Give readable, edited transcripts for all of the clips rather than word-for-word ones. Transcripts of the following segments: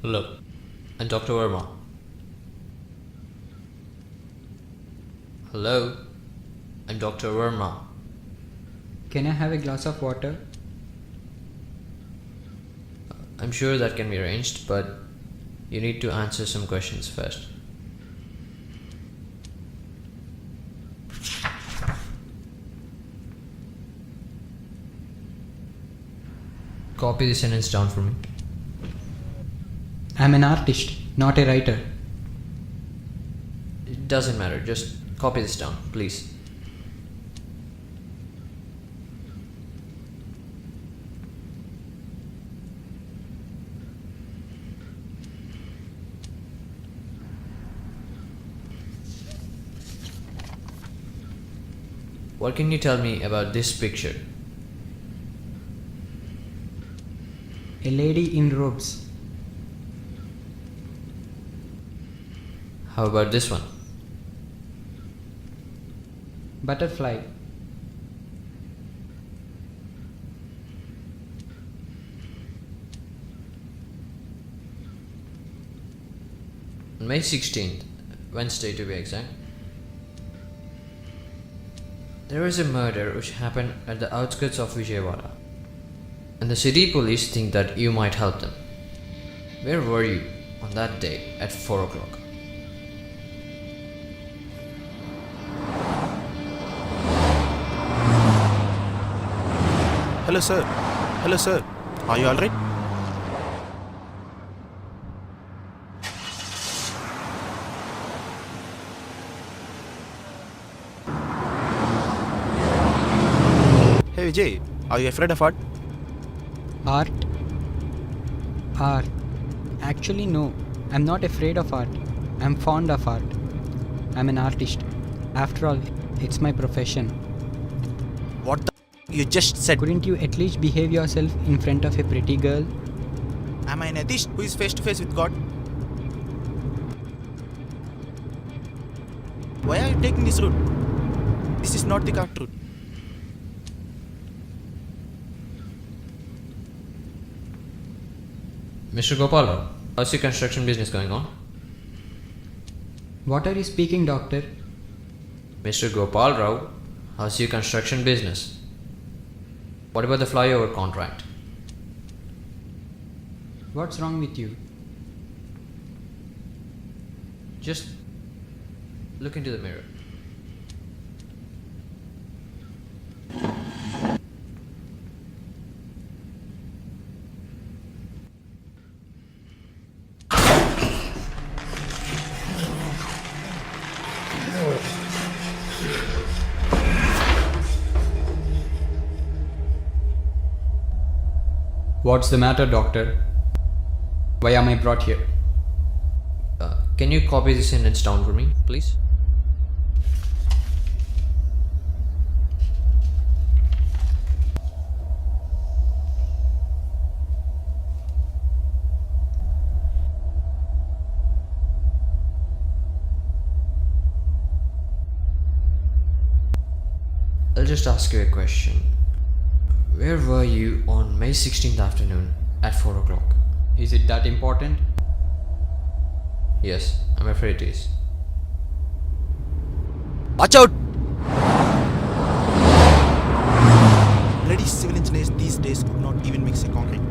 Hello, I'm Dr. Verma. Hello, I'm Dr. Verma. Can I have a glass of water? I'm sure that can be arranged, but you need to answer some questions first. Copy the sentence down for me. I'm an artist, not a writer. It doesn't matter, just copy this down, please. What can you tell me about this picture? A lady in robes. How about this one? Butterfly. On May 16th, Wednesday to be exact, there was a murder which happened at the outskirts of Vijayawada, and the city police think that you might help them. Where were you on that day at 4 o'clock? Hello, sir. Hello, sir. Are you alright? Hey, Vijay. Are you afraid of art? Art? Art. Actually, no. I'm not afraid of art. I'm fond of art. I'm an artist. After all, it's my profession. What the you just said? Couldn't you at least behave yourself in front of a pretty girl? Am I an atheist who is face to face with God? Why are you taking this route? This is not the correct route. Mr. Gopal, how's your construction business going on? What are you speaking, doctor? Mr. Gopal Rao, how's your construction business? What about the flyover contract? What's wrong with you? Just look into the mirror. What's the matter, doctor? Why am I brought here? Can you copy the sentence down for me, please? I'll just ask you a question. Where were you on May 16th afternoon at 4 o'clock? Is it that important? Yes, I'm afraid it is. Watch out! Bloody civil engineers these days could not even mix a concrete.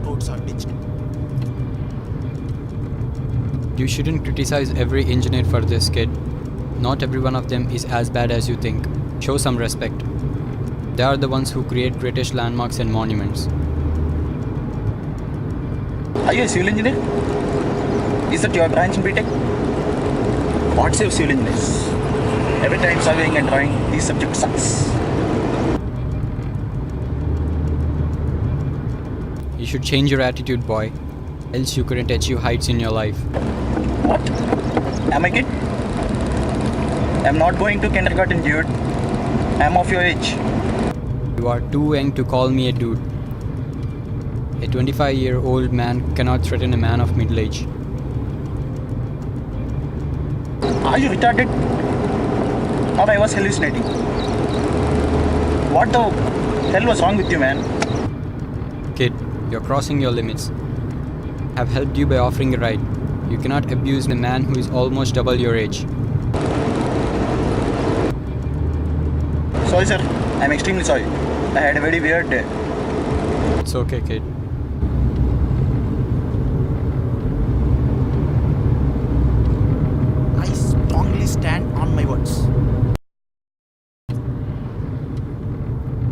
Roads are digital. You shouldn't criticize every engineer for this, kid. Not every one of them is as bad as you think. Show some respect. They are the ones who create British landmarks and monuments. Are you a civil engineer? Is that your branch in BTech? What saves civil engineers? Every time surveying and drawing, these subject sucks. You should change your attitude, boy. Else you couldn't achieve heights in your life. What? Am I kid? I'm not going to kindergarten, dude. I'm of your age. You are too young to call me a dude. A 25-year-old man cannot threaten a man of middle age. Are you retarded? Or I was hallucinating? What the hell was wrong with you, man? Kid, you're crossing your limits. have helped you by offering a ride. You cannot abuse a man who is almost double your age. Sorry, sir. I'm extremely sorry. I had a very weird day. It's okay, kid. I strongly stand on my words.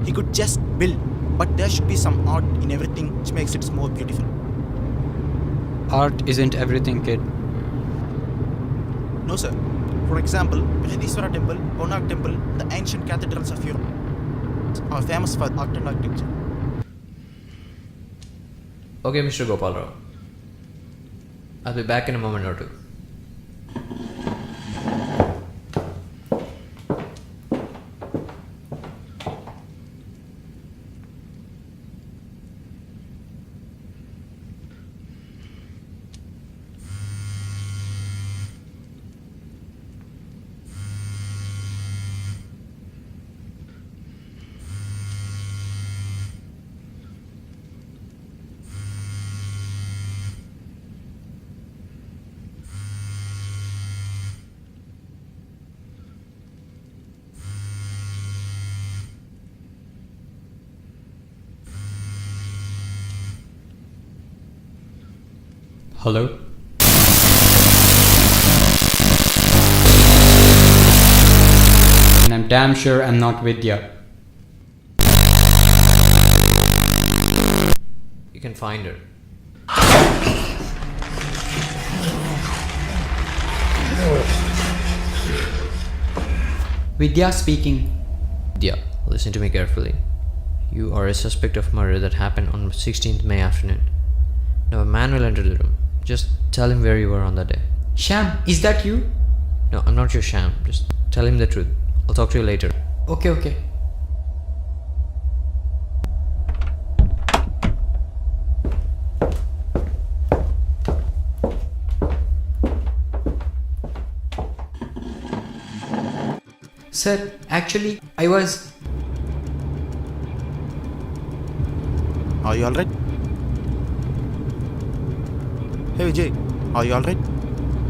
He could just build, but there should be some art in everything which makes it more beautiful. Art isn't everything, kid. No, sir. For example, Brihadiswara Temple, Konark Temple, the ancient cathedrals of Europe are famous for art and architecture. Okay, Mr. Gopal Rao. I'll be back in a moment or two. Hello? And I'm damn sure I'm not Vidya. You can find her. Vidya speaking. Yeah, listen to me carefully. You are a suspect of murder that happened on 16th May afternoon. Now a man will enter the room. Just tell him where you were on that day. Sham, is that you? No, I'm not your sham. Just tell him the truth. I'll talk to you later. Okay. Sir, actually, I was... Are you alright? Hey Vijay, are you alright?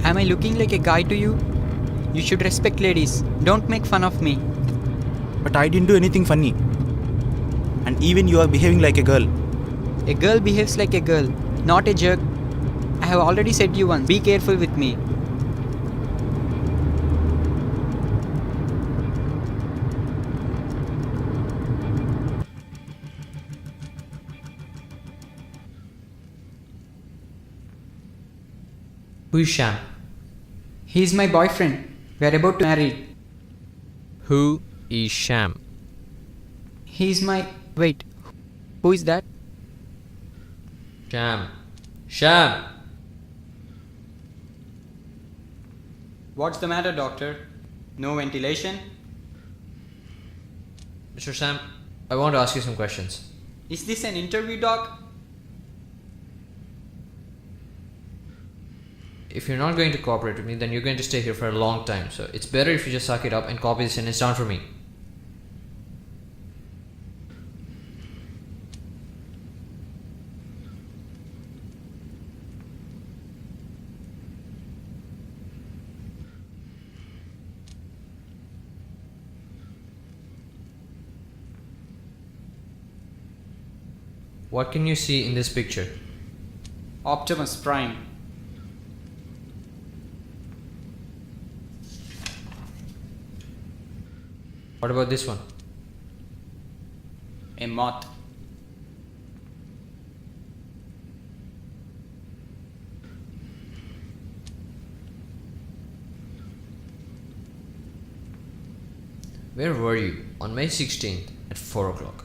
Am I looking like a guy to you? You should respect ladies. Don't make fun of me. But I didn't do anything funny. And even you are behaving like a girl. A girl behaves like a girl, not a jerk. I have already said you once, be careful with me. Who is Sham? He is my boyfriend. We are about to marry. Who is Sham? He is my... Wait. Who is that? Sham! What's the matter, doctor? No ventilation? Mr. Sam, I want to ask you some questions. Is this an interview, doc? If you're not going to cooperate with me, then you're going to stay here for a long time. So it's better if you just suck it up and copy the sentence down for me. What can you see in this picture? Optimus Prime. What about this one? A moth. Where were you on May 16th at 4 o'clock?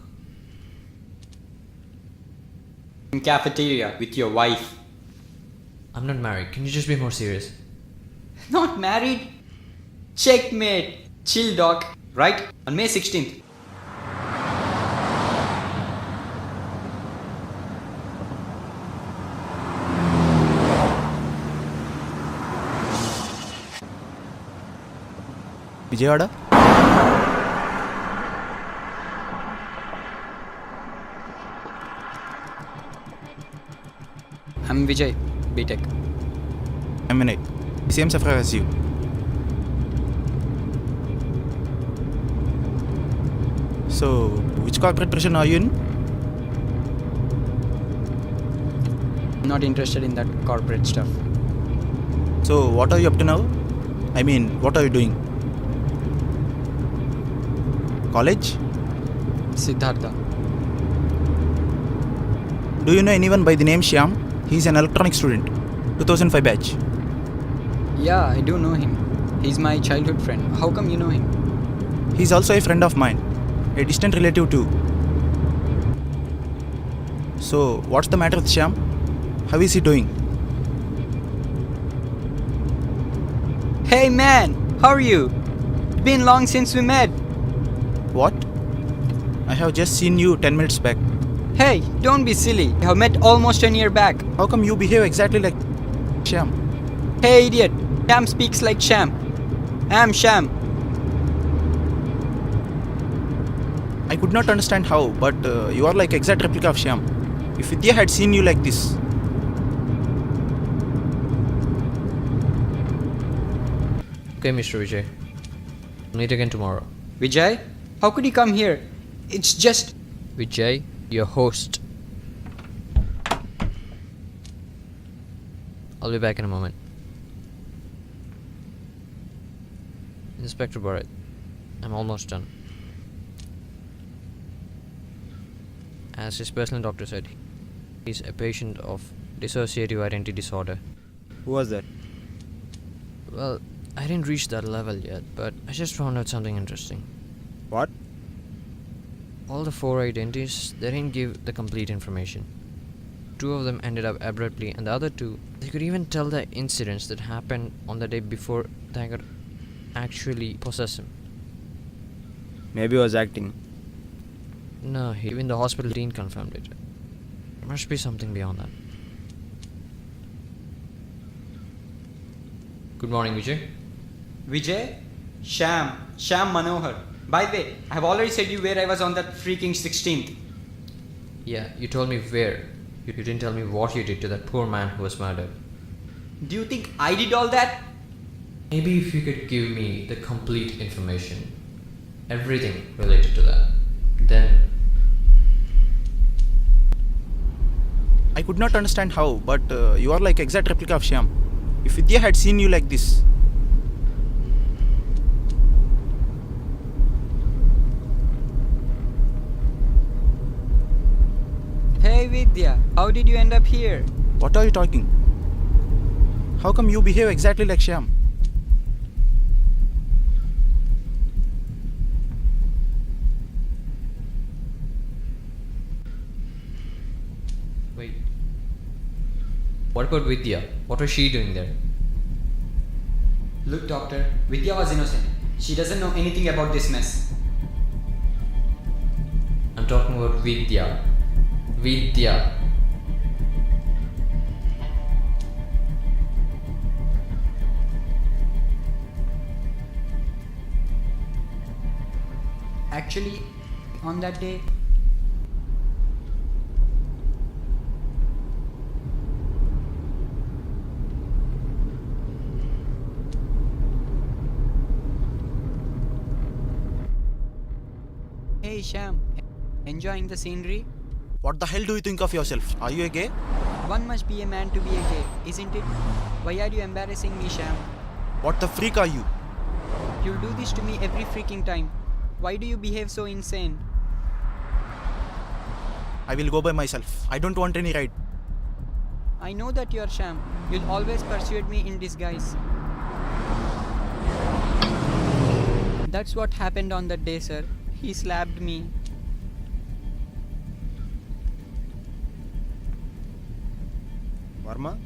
In cafeteria with your wife. I'm not married. Can you just be more serious? Not married? Checkmate. Chill, doc. Right? On May 16th. Vijayawada? I'm Vijay, BTech. I'm Vinay. Same sufferer as you. So, which corporate prison are you in? Not interested in that corporate stuff. So, what are you up to now? I mean, what are you doing? College? Siddhartha. Do you know anyone by the name Shyam? He's an electronic student, 2005 batch. Yeah, I do know him. He's my childhood friend. How come you know him? He's also a friend of mine, a distant relative too. So, what's the matter with Shyam? How is he doing? Hey man, how are you? Been long since we met. What? I have just seen you 10 minutes back. Hey, don't be silly. We have met almost a year back. How come you behave exactly like Shyam? Hey idiot, Sham speaks like Sham. I'm Sham. I could not understand how, but you are like exact replica of Shyam. If Vidya had seen you like this. Okay, Mr. Vijay. Meet again tomorrow. Vijay, how could you come here? It's just... Vijay, your host. I'll be back in a moment. Inspector Bharat, I'm almost done. As his personal doctor said, he's a patient of dissociative identity disorder. Who was that? Well, I didn't reach that level yet, but I just found out something interesting. What? All the 4 identities, they didn't give the complete information. 2 of them ended up abruptly, and the other 2, they could even tell the incidents that happened on the day before they could actually possess him. Maybe he was acting. No, even the hospital team confirmed it. There must be something beyond that. Good morning, Vijay. Vijay? Sham Manohar. By the way, I have already said you where I was on that freaking 16th. Yeah, you told me where. You didn't tell me what you did to that poor man who was murdered. Do you think I did all that? Maybe if you could give me the complete information, everything related to that, then... I could not understand how, but you are like exact replica of Shyam. If Vidya had seen you like this. Hey Vidya, how did you end up here? What are you talking? How come you behave exactly like Shyam? Wait. What about Vidya? What was she doing there? Look doctor, Vidya was innocent. She doesn't know anything about this mess. I'm talking about Vidya. Vidya. Actually, on that day, hey Sham, enjoying the scenery? What the hell do you think of yourself? Are you a gay? One must be a man to be a gay, isn't it? Why are you embarrassing me, Sham? What the freak are you? You do this to me every freaking time. Why do you behave so insane? I will go by myself. I don't want any ride. I know that you are Sham. You'll always persuade me in disguise. That's what happened on that day, sir. He slapped me. Varma?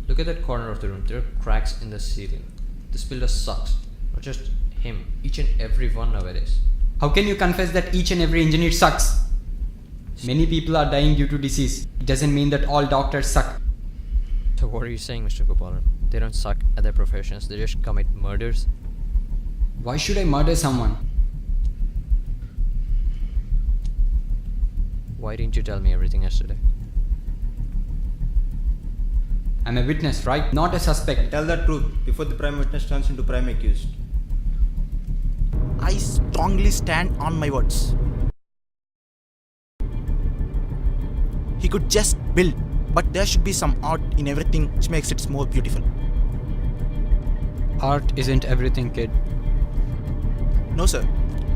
Look at that corner of the room. There are cracks in the ceiling. This builder sucks. Not just him. Each and every one nowadays. How can you confess that each and every engineer sucks? Many people are dying due to disease. It doesn't mean that all doctors suck. So what are you saying, Mr. Gopalan? They don't suck at their professions, they just commit murders? Why should I murder someone? Why didn't you tell me everything yesterday? I'm a witness, right? Not a suspect. Tell the truth before the prime witness turns into prime accused. I strongly stand on my words. He could just build, but there should be some art in everything which makes it more beautiful. Art isn't everything, kid. No, sir.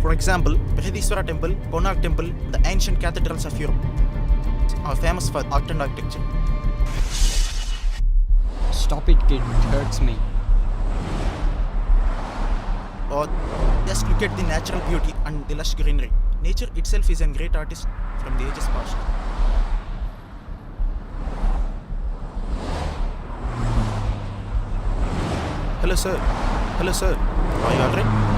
For example, Brihadiswara Temple, Konark Temple, the ancient cathedrals of Europe are famous for art and architecture. Stop it, kid. It hurts me. Or just look at the natural beauty and the lush greenery. Nature itself is a great artist from the ages past. Hello, sir. Hello, sir. Are you alright?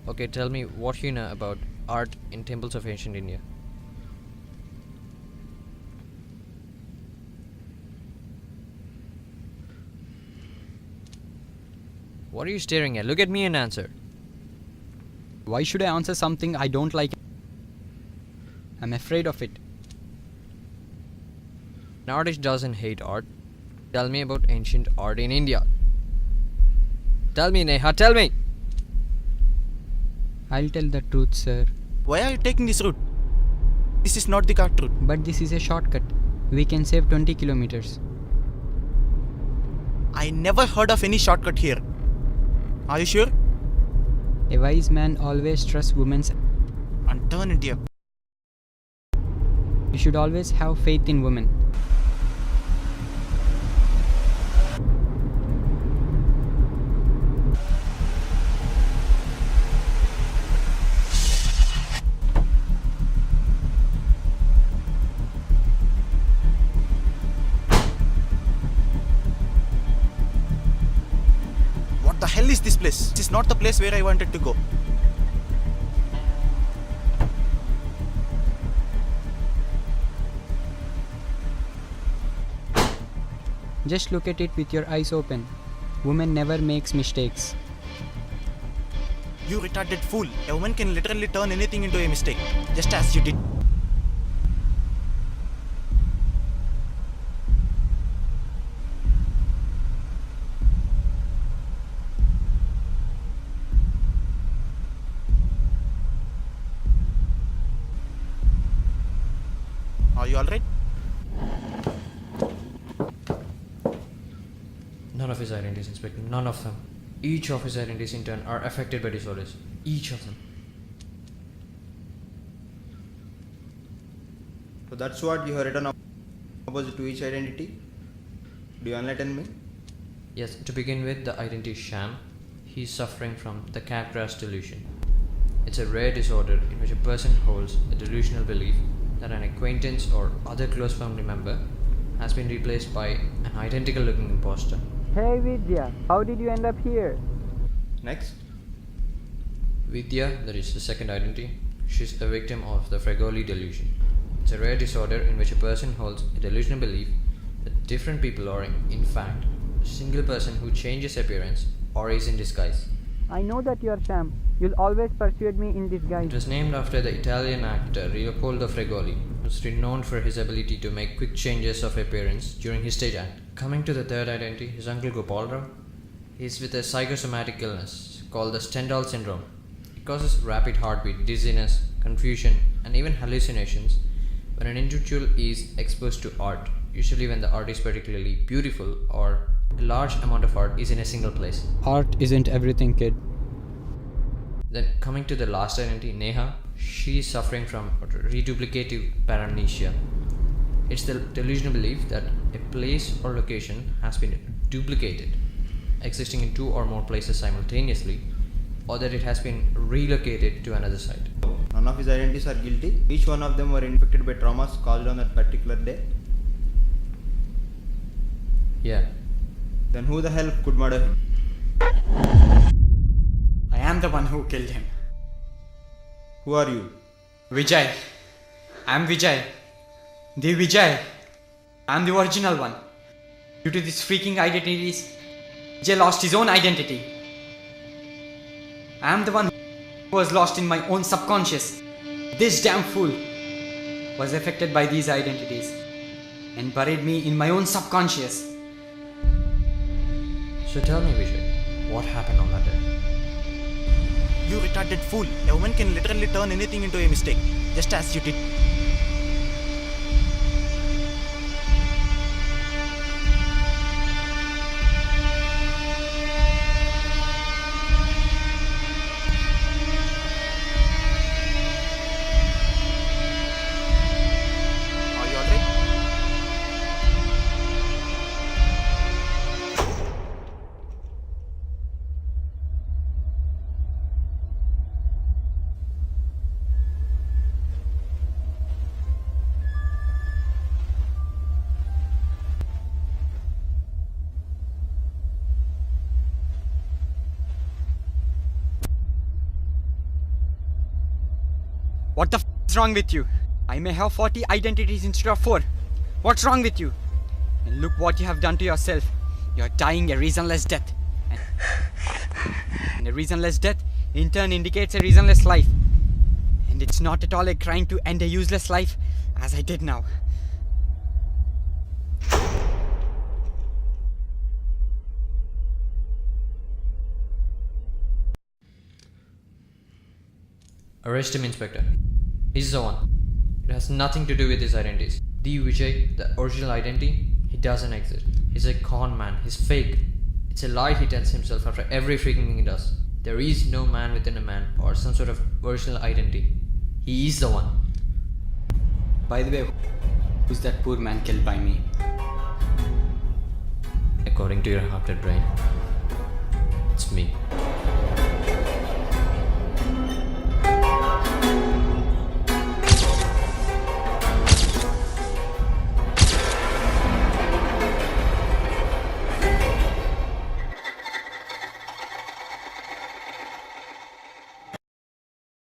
Okay, tell me what you know about art in temples of ancient India. What are you staring at? Look at me and answer. Why should I answer something I don't like? I'm afraid of it. An artist doesn't hate art. Tell me about ancient art in India. Tell me, Neha, tell me! I'll tell the truth, sir. Why are you taking this route? This is not the correct route. But this is a shortcut. We can save 20 kilometers. I never heard of any shortcut here. Are you sure? A wise man always trusts women's. And turn India. You should always have faith in women. What the hell is this place? This is not the place where I wanted to go. Just look at it with your eyes open. Woman never makes mistakes. You retarded fool. A woman can literally turn anything into a mistake. Just as you did. Are you alright? None of his identities, Inspector. None of them. Each of his identities in turn are affected by disorders. Each of them. So that's what you have written opposite to each identity? Do you enlighten me? Yes, to begin with, the identity is sham. He is suffering from the Capgras delusion. It's a rare disorder in which a person holds a delusional belief that an acquaintance or other close family member has been replaced by an identical looking imposter. Hey Vidya, how did you end up here? Next. Vidya, that is the second identity, she's a victim of the Fregoli delusion. It's a rare disorder in which a person holds a delusional belief that different people are, in fact, a single person who changes appearance or is in disguise. I know that you are sham. You'll always persuade me in disguise. It was named after the Italian actor Leopoldo Fregoli, who was renowned for his ability to make quick changes of appearance during his stage act. Coming to the third identity, his uncle Gopalrao, he is with a psychosomatic illness called the Stendhal syndrome. It causes rapid heartbeat, dizziness, confusion, and even hallucinations when an individual is exposed to art, usually when the art is particularly beautiful or a large amount of art is in a single place. Art isn't everything, kid. Then coming to the last identity, Neha, she is suffering from reduplicative paramnesia. It's the delusional belief that a place or location has been duplicated, existing in 2 or more places simultaneously, or that it has been relocated to another site. None of his identities are guilty. Each one of them were infected by traumas caused on that particular day. Yeah. Then who the hell could murder him? I am the one who killed him. Who are you? Vijay. I am Vijay. The Vijay. I am the original one. Due to these freaking identities, Vijay lost his own identity. I am the one who was lost in my own subconscious. This damn fool was affected by these identities and buried me in my own subconscious. So tell me, Vijay, what happened on that day? You retarded fool. A woman can literally turn anything into a mistake, just as you did. Are you alright? What the f is wrong with you? I may have 40 identities instead of 4. What's wrong with you? And look what you have done to yourself. You're dying a reasonless death. And a reasonless death in turn indicates a reasonless life. And it's not at all a crime to end a useless life as I did now. Arrest him, Inspector. He's the one. It has nothing to do with his identities. The Vijay, the original identity, he doesn't exist. He's a con man. He's fake. It's a lie he tells himself after every freaking thing he does. There is no man within a man or some sort of original identity. He is the one. By the way, who's that poor man killed by me? According to your half-dead brain, it's me.